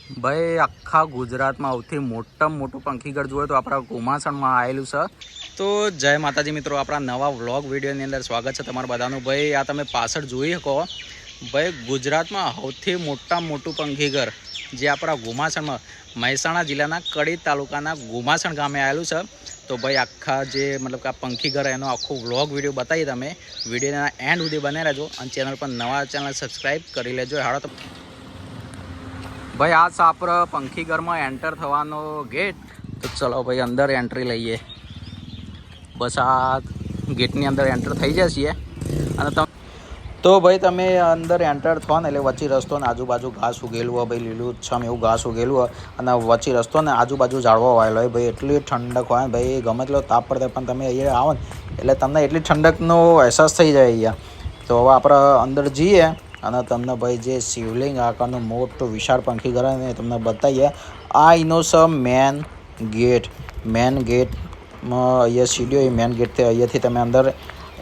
ભાઈ આખા ગુજરાતમાં સૌથી મોટામાં મોટું પંખીઘર જોઈએ તો આપણા ઘુમાસણમાં આવેલું છે. તો જય માતાજી મિત્રો, આપણા નવા વ્લોગ વિડીયોની અંદર સ્વાગત છે તમારા બધાનું. ભાઈ આ તમે પાછળ જોઈ શકો, ભાઈ ગુજરાતમાં સૌથી મોટામાં મોટું પંખીઘર જે આપણા ઘુમાસણમાં મહેસાણા જિલ્લાના કડી તાલુકાના ઘુમાસણ ગામે આવેલું છે. તો ભાઈ આખા જે મતલબ કે આ પંખીઘર એનો આખો વ્લોગ વિડીયો બતાવી તમે વિડીયોના એન્ડ સુધી બને રહેજો અને ચેનલ પર નવા ચેનલ સબસ્ક્રાઈબ કરી લેજો. હાડો તો ભાઈ આ છે આપણે પંખીઘરમાં એન્ટર થવાનો ગેટ. તો ચલો ભાઈ અંદર એન્ટ્રી લઈએ. બસ આ ગેટની અંદર એન્ટર થઈ જઈએ અને તો ભાઈ તમે અંદર એન્ટર થો ને એટલે વચ્ચે રસ્તો ને આજુબાજુ ઘાસ ઉગેલું હોય, ભાઈ લીલુંછમ એવું ઘાસ ઉગેલું હોય અને વચ્ચે રસ્તો ને આજુબાજુ ઝાડવા વાયેલો હોય. ભાઈ એટલી ઠંડક હોય ને ભાઈ, ગમે તેટલો તાપ પડે પણ તમે અહીંયા આવો ને એટલે તમને એટલી ઠંડકનો અહેસાસ થઈ જાય અહીંયા. તો હવે આપણે અંદર જઈએ અને તમને ભાઈ જે શિવલિંગ આકારનું મોટું વિશાળ પંખીઘર ને તમને બતાવીએ. આ એનો છે મેન ગેટમાં અહીંયા સીડીઓ મેન ગેટથી અહીંયાથી તમે અંદર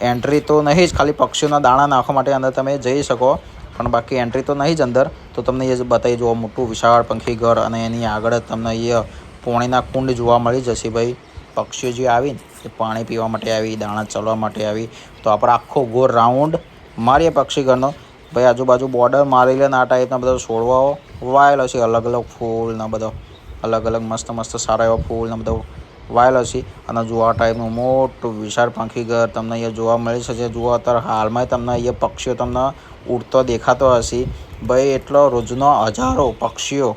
એન્ટ્રી તો નહીં જ, ખાલી પક્ષીઓના દાણા નાખવા માટે અંદર તમે જઈ શકો, પણ બાકી એન્ટ્રી તો નહીં જ અંદર. તો તમને એ બતાવી જુઓ મોટું વિશાળ પંખીઘર અને એની આગળ જ તમને અહીંયા પાણીના કુંડ જોવા મળી જશે. ભાઈ પક્ષીઓ જે આવીને એ પાણી પીવા માટે આવી, દાણા ચલવા માટે આવી. તો આપણે આખો ગોળ રાઉન્ડ મારીએ પક્ષીઘરનો. ભાઈ આજુબાજુ બોર્ડર મારી લે ને આ ટાઈપના બધા છોડવાઓ વાયેલો છે, અલગ અલગ ફૂલ ને બધો અલગ અલગ મસ્ત સારા એવા ફૂલ ને બધો વાયેલો છે. અને જુઓ આ ટાઈપનું મોટું વિશાળ પંખીઘર તમને અહીંયા જોવા મળી શકે. જુઓ અત્યારે હાલમાં તમને અહીંયા પક્ષીઓ તમને ઉડતો દેખાતો હશે. ભાઈ એટલો રોજનો હજારો પક્ષીઓ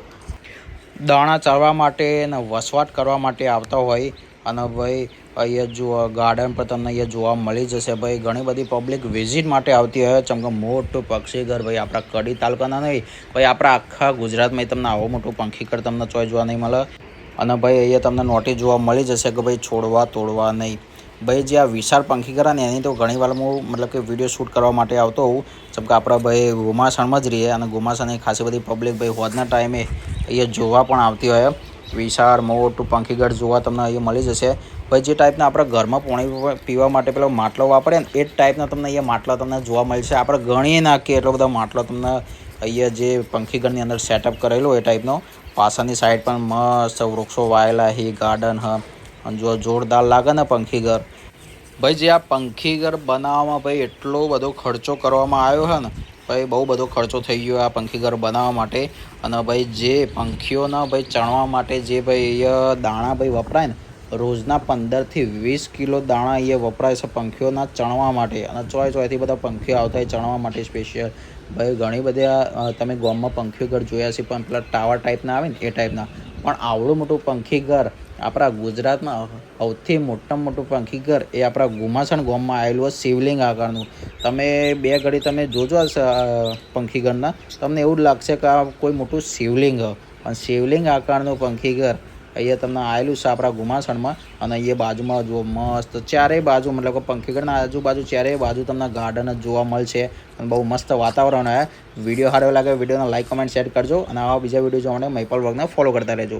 દાણા ચરવા માટે અને વસવાટ કરવા માટે આવતા હોય. અને ભાઈ અહીંયા જુઓ ગાર્ડન પર તમને અહીંયા જોવા મળી જશે. ભાઈ ઘણી બધી પબ્લિક વિઝિટ માટે આવતી હોય. ચમકે મોટું પંખીઘર ભાઈ આપણા કડી તાલુકાના નહીં, ભાઈ આપણા આખા ગુજરાતમાં તમને આવો મોટું પંખીઘર તમને ચોય જોવા નહીં મળે. અને ભાઈ અહીંયા તમને નોટિસ જોવા મળી જશે કે ભાઈ છોડવા તોડવા નહીં. ભાઈ જે આ વિશાળ પંખીઘર ને એની તો ઘણી વાર હું મતલબ કે વિડીયો શૂટ કરવા માટે આવતો હોઉં. જેમ કે આપણા ભાઈ ઘુમાસણમાં જ રહીએ અને ઘુમાસણની ખાસી બધી પબ્લિક ભાઈ હોજના ટાઈમે અહીંયા જોવા પણ આવતી હોય. વિશાળ મોટું પંખીઘર જોવા તમને અહીંયા મળી જશે. ભાઈ જે ટાઈપના આપણે ઘરમાં પાણી પીવા માટે પેલો માટલો વાપરે ને એ જ ટાઈપના તમને અહીંયા માટલા તમને જોવા મળશે. આપણે ગણી નાખીએ એટલો બધા માટલો તમને અહીંયા જે પંખીઘરની અંદર સેટઅપ કરેલો એ ટાઈપનો. પાછળની સાઈડ પણ મસ્ત વૃક્ષો વાયેલા છે, ગાર્ડન હ અને જો જોરદાર લાગે ને પંખીઘર. ભાઈ જે આ પંખીઘર બનાવવામાં ભાઈ એટલો બધો ખર્ચો કરવામાં આવ્યો છે ને ભાઈ, બહુ બધો ખર્ચો થઈ ગયો આ પંખીઘર બનાવવા માટે. અને ભાઈ જે પંખીઓના ભાઈ ચણવા માટે જે ભાઈ અહીંયા દાણા ભાઈ વપરાય ને રોજના 15થી 20 કિલો દાણા અહીંયા વપરાય છે પંખીઓના ચણવા માટે. અને ચોયથી બધા પંખીઓ આવતા હોય ચણવા માટે સ્પેશિયલ. ભાઈ ઘણી બધા તમે ગામમાં પંખીઘર જોયા છે પણ પેલા ટાવર ટાઈપના આવે ને એ ટાઈપના, પણ આવડું મોટું પંખીઘર આપણા ગુજરાતમાં સૌથી મોટામાં મોટું પંખીઘર એ આપણા ઘુમાસણ ગામમાં આવેલું હોય શિવલિંગ આકારનું. તમે બે ઘડી તમે જોજો પંખીઘરના, તમને એવું જ લાગશે કે આ કોઈ મોટું શિવલિંગ હોય. પણ શિવલિંગ આકારનું પંખીઘર અહીંયા તમને આવેલું છે આપણા ઘુમાસણમાં. અને અહીંયા બાજુમાં જુઓ મસ્ત ચારેય બાજુ મતલબ કે પંખીઘરના આજુબાજુ ચારેય બાજુ તમને ગાર્ડન જ જોવા મળશે અને બહુ મસ્ત વાતાવરણ હોય. વિડીયો સારો લાગે વિડીયોને લાઈક કમેન્ટ શેર કરજો અને આવા બીજા વિડીયો જોવા માટે મહિપાલ વ્લોગને ફોલો કરતા રહેજો.